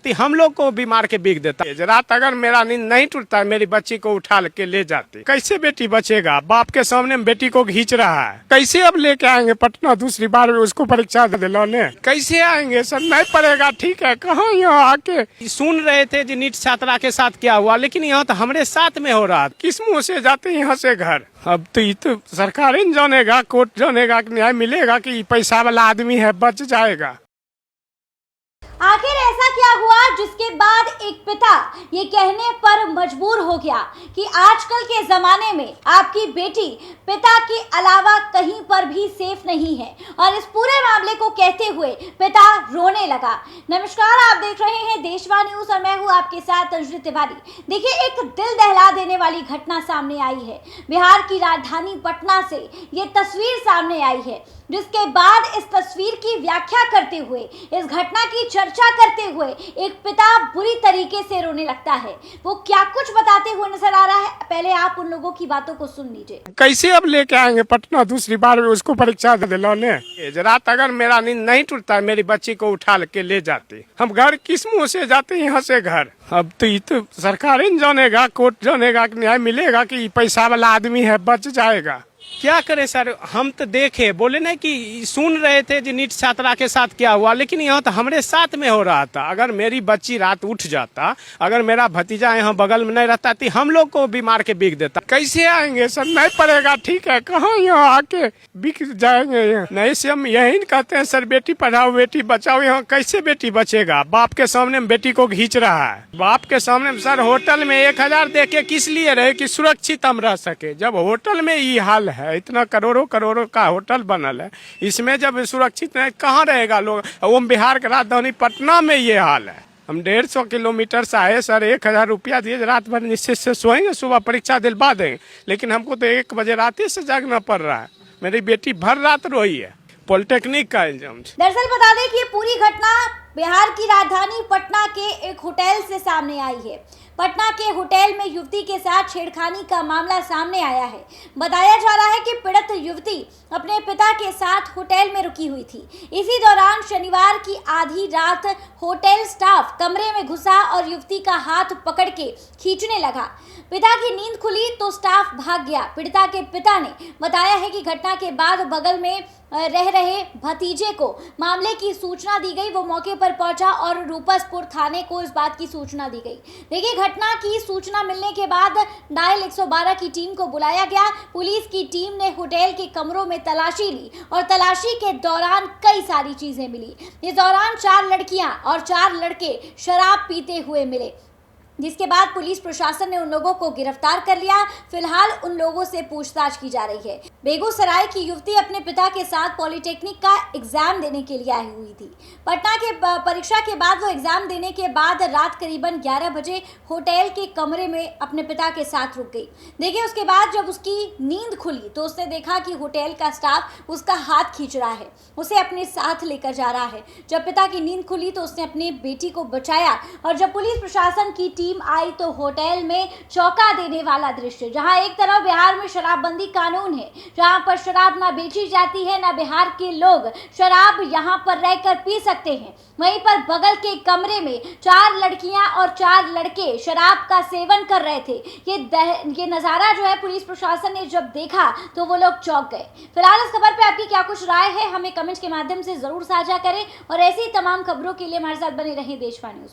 रहती हम लोग को भी मार के बिक देता। रात अगर मेरा नींद नहीं टूटता मेरी बच्ची को उठा के ले जाती। कैसे बेटी बचेगा? बाप के सामने बेटी को खींच रहा है, कैसे अब लेके आएंगे पटना दूसरी बार उसको परीक्षा दिलाने? कैसे आएंगे सर? नहीं पड़ेगा, ठीक है। कहाँ यहाँ आके सुन रहे थे जी नीट छात्रा के साथ क्या हुआ, लेकिन यहाँ तो हमारे साथ में हो रहा। किस मुँह से जाते यहाँ से घर? अब तो ये तो सरकार ही जानेगा, कोर्ट जानेगा कि न्याय मिलेगा कि पैसा वाला आदमी है बच जाएगा। आखिर ऐसा क्या हुआ जिसके बाद एक पिता ये कहने पर मजबूर हो गया कि आजकल के जमाने में आपकी बेटी पिता के अलावा कहीं पर भी सेफ नहीं है, और इस पूरे मामले को कहते हुए पिता रोने लगा। नमस्कार, आप देख रहे हैं देशवा न्यूज और मैं हूं आपके साथ अंजलि तिवारी। देखिए, एक दिल दहला देने वाली घटना सामने आई है। बिहार की राजधानी पटना से ये तस्वीर सामने आई है, जिसके बाद इस तस्वीर की व्याख्या करते हुए, इस घटना की चर्चा करते हुए एक पिता बुरी तरीके से रोने लगता है। वो क्या कुछ बताते हुए नजर आ रहा है, पहले आप उन लोगों की बातों को सुन लीजिए। कैसे अब लेके आएंगे पटना दूसरी बार उसको परीक्षा दिलाने? रात अगर मेरा नींद नहीं टूटता मेरी बच्ची को उठा के ले जाती। हम घर किस मुँह से जाते यहाँ से घर? अब तो ये तो सरकार ही जानेगा, कोर्ट जानेगा कि न्याय मिलेगा कि पैसा वाला आदमी है बच जाएगा। क्या करे सर, हम तो देखे, बोले ना कि सुन रहे थे जी नीट छात्रा के साथ क्या हुआ, लेकिन यहाँ तो हमारे साथ में हो रहा था। अगर मेरी बच्ची रात उठ जाता, अगर मेरा भतीजा यहाँ बगल में नहीं रहता तो हम लोग को भी मार के बिक देता। कैसे आएंगे सर? नहीं पड़ेगा, ठीक है। कहाँ यहाँ आके बिक जाएंगे? नहीं से हम यही कहते हैं सर, बेटी पढ़ाओ बेटी बचाओ। यहाँ कैसे बेटी बचेगा? बाप के सामने बेटी को खींच रहा है। बाप के सामने सर होटल में 1000 दे के किस लिए रहे? कि सुरक्षित हम रह सके। जब होटल में ये हाल है, इतना करोड़ों करोड़ों का होटल बनल है, इसमें जब सुरक्षित नहीं कहाँ रहेगा लोग? वो बिहार के राजधानी पटना में ये हाल है। हम 150 किलोमीटर से आए सर, 1000 रुपया दिए, रात भर निश्चित से सोएंगे, सुबह परीक्षा दिलवा देंगे, लेकिन हमको तो 1 बजे रात से जागना पड़ रहा है। मेरी बेटी भर रात रोई है। पॉलिटेक्निक का एग्जाम। दरअसल बता दें कि ये पूरी घटना बिहार की राजधानी पटना के एक होटल से सामने आई है। पटना के होटल में युवती के साथ छेड़खानी का मामला सामने आया है। बताया जा रहा है कि पीड़ित युवती अपने पिता के साथ होटल में रुकी हुई थी। इसी दौरान शनिवार की आधी रात होटल स्टाफ कमरे में घुसा और युवती का हाथ पकड़ के खींचने लगा। पिता की नींद खुली तो स्टाफ भाग गया। पीड़िता के पिता ने बताया है कि घटना के बाद बगल में रह रहे भतीजे को मामले की सूचना दी गई। वो मौके पर पहुंचा और रूपसपुर थाने को इस बात की सूचना दी गई। देखिए, घटना की सूचना मिलने के बाद डायल 112 की टीम को बुलाया गया। पुलिस की टीम ने होटल के कमरों में तलाशी ली और तलाशी के दौरान कई सारी चीजें मिली। इस दौरान 4 लड़कियां और 4 लड़के शराब पीते हुए मिले, जिसके बाद पुलिस प्रशासन ने उन लोगों को गिरफ्तार कर लिया। फिलहाल उन लोगों से पूछताछ की जा रही है। बेगूसराय की युवती अपने पिता के साथ पॉलिटेक्निक का एग्जाम देने के लिए आई हुई थी। पटना के परीक्षा के बाद वो एग्जाम देने के बाद रात करीबन 11 बजे होटल के कमरे में अपने पिता के साथ रुक गई। देखिए, उसके बाद जब उसकी नींद खुली तो उसने देखा कि होटल का स्टाफ उसका हाथ खींच रहा है, उसे अपने साथ लेकर जा रहा है। जब पिता की नींद खुली तो उसने अपनी बेटी को बचाया, और जब पुलिस प्रशासन की टीम आई तो होटल में चौंका देने वाला दृश्य, जहां एक तरफ बिहार में शराबबंदी कानून है, जहां पर शराब ना बेची जाती है, ना बिहार के लोग शराब यहां पर रहकर पी सकते हैं, वहीं पर बगल के कमरे में 4 लड़कियां और 4 लड़के शराब का सेवन कर रहे थे। ये नजारा जो है पुलिस प्रशासन ने जब देखा तो वो लोग चौंक गए। फिलहाल इस खबर पे आपकी क्या कुछ राय है, हमें कमेंट्स के माध्यम से जरूर साझा करें, और ऐसी तमाम खबरों के लिए हमारे साथ बने रहें देशवा न्यूज।